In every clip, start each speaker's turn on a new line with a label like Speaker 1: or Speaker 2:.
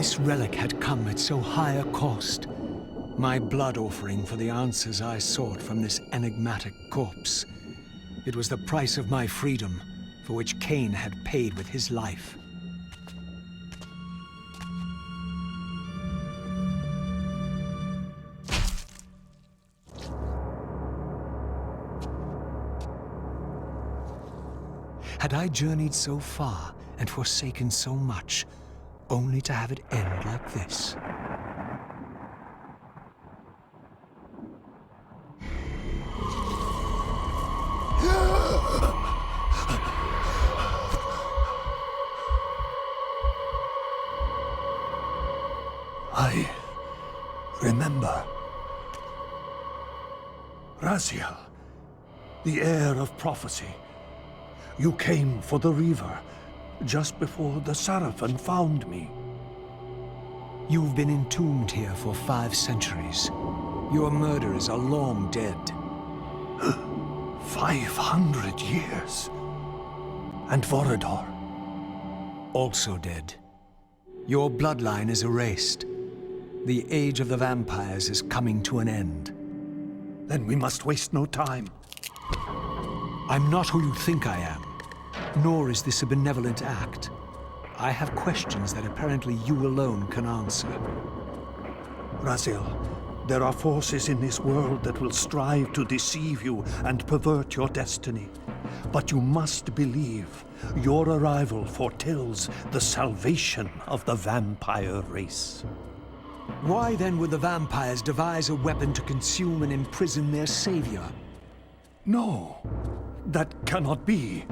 Speaker 1: This relic had come at so high a cost. My blood offering for the answers I sought from this enigmatic corpse. It was the price of my freedom, for which Kain had paid with his life. Had I journeyed so far and forsaken so much, only to have it end like this?
Speaker 2: I remember. Raziel, the heir of prophecy. You came for the Reaver, just before the Seraphim found me.
Speaker 1: You've been entombed here for 5 centuries. Your murderers are long dead.
Speaker 2: 500 years. And Vorador?
Speaker 1: Also dead. Your bloodline is erased. The age of the vampires is coming to an end.
Speaker 2: Then we must waste no time.
Speaker 1: I'm not who you think I am, nor is this a benevolent act. I have questions that apparently you alone can answer.
Speaker 2: Raziel, there are forces in this world that will strive to deceive you and pervert your destiny. But you must believe your arrival foretells the salvation of the vampire race.
Speaker 1: Why then would the vampires devise a weapon to consume and imprison their savior?
Speaker 2: No, that cannot be.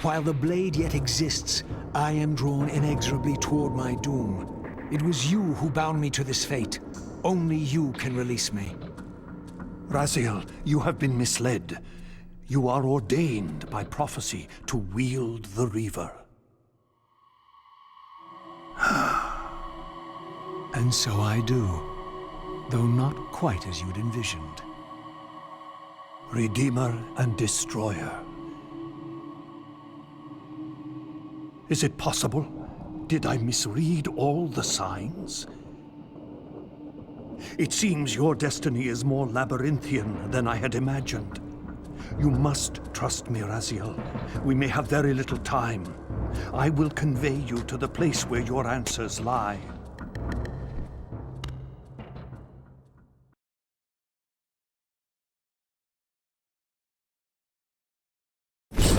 Speaker 1: While the blade yet exists, I am drawn inexorably toward my doom. It was you who bound me to this fate. Only you can release me.
Speaker 2: Raziel, you have been misled. You are ordained by prophecy to wield the Reaver.
Speaker 1: And so I do, though not quite as you'd envisioned.
Speaker 2: Redeemer and Destroyer. Is it possible? Did I misread all the signs? It seems your destiny is more labyrinthian than I had imagined. You must trust me, Raziel. We may have very little time. I will convey you to the place where your answers lie.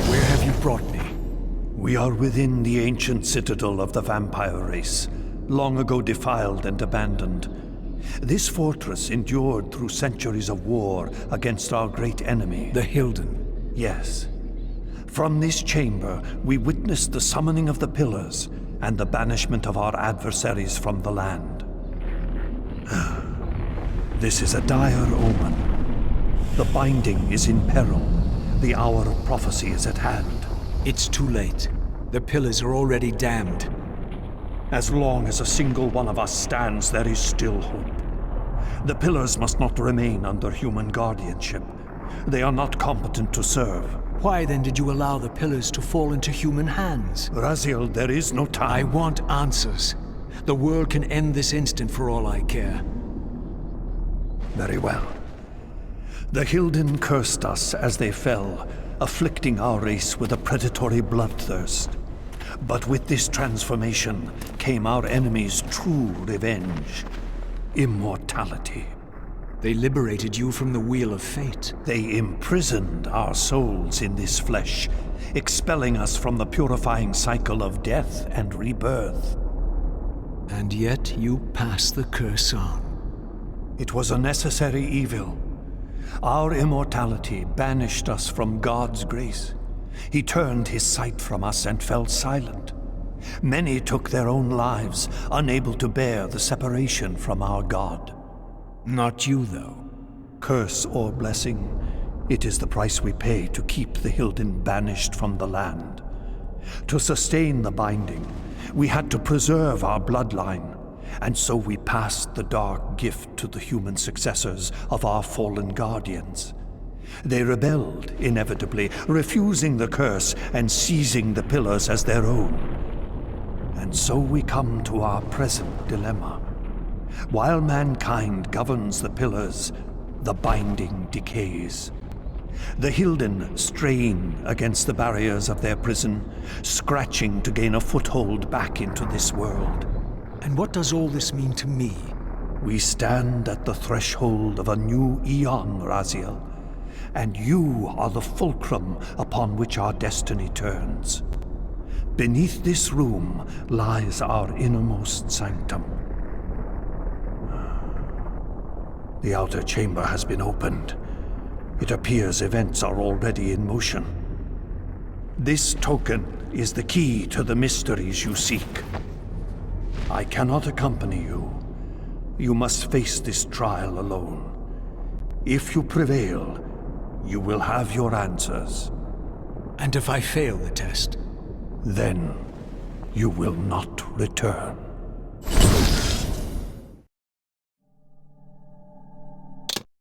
Speaker 1: Where have you brought me?
Speaker 2: We are within the ancient citadel of the vampire race, long ago defiled and abandoned. This fortress endured through centuries of war against our great enemy.
Speaker 1: The Hilden.
Speaker 2: Yes. From this chamber, we witnessed the summoning of the Pillars and the banishment of our adversaries from the land. This is a dire omen. The binding is in peril. The hour of prophecy is at hand.
Speaker 1: It's too late. The Pillars are already damned.
Speaker 2: As long as a single one of us stands, there is still hope. The Pillars must not remain under human guardianship. They are not competent to serve.
Speaker 1: Why then did you allow the Pillars to fall into human hands?
Speaker 2: Raziel, there is no time.
Speaker 1: I want answers. The world can end this instant for all I care.
Speaker 2: Very well. The Hilden cursed us as they fell, afflicting our race with a predatory bloodthirst. But with this transformation came our enemy's true revenge. Immortality.
Speaker 1: They liberated you from the Wheel of Fate.
Speaker 2: They imprisoned our souls in this flesh, expelling us from the purifying cycle of death and rebirth.
Speaker 1: And yet you passed the curse on.
Speaker 2: It was a necessary evil. Our immortality banished us from God's grace. He turned his sight from us and fell silent. Many took their own lives, unable to bear the separation from our God.
Speaker 1: Not you, though.
Speaker 2: Curse or blessing, it is the price we pay to keep the Hilden banished from the land. To sustain the binding, we had to preserve our bloodline, and so we passed the dark gift to the human successors of our fallen guardians. They rebelled, inevitably, refusing the curse and seizing the Pillars as their own. And so we come to our present dilemma. While mankind governs the pillars, the binding decays. The Hilden strain against the barriers of their prison, scratching to gain a foothold back into this world.
Speaker 1: And what does all this mean to me?
Speaker 2: We stand at the threshold of a new eon, Raziel, and you are the fulcrum upon which our destiny turns. Beneath this room lies our innermost sanctum. The outer chamber has been opened. It appears events are already in motion. This token is the key to the mysteries you seek. I cannot accompany you. You must face this trial alone. If you prevail, you will have your answers.
Speaker 1: And if I fail the test?
Speaker 2: Then you will not return.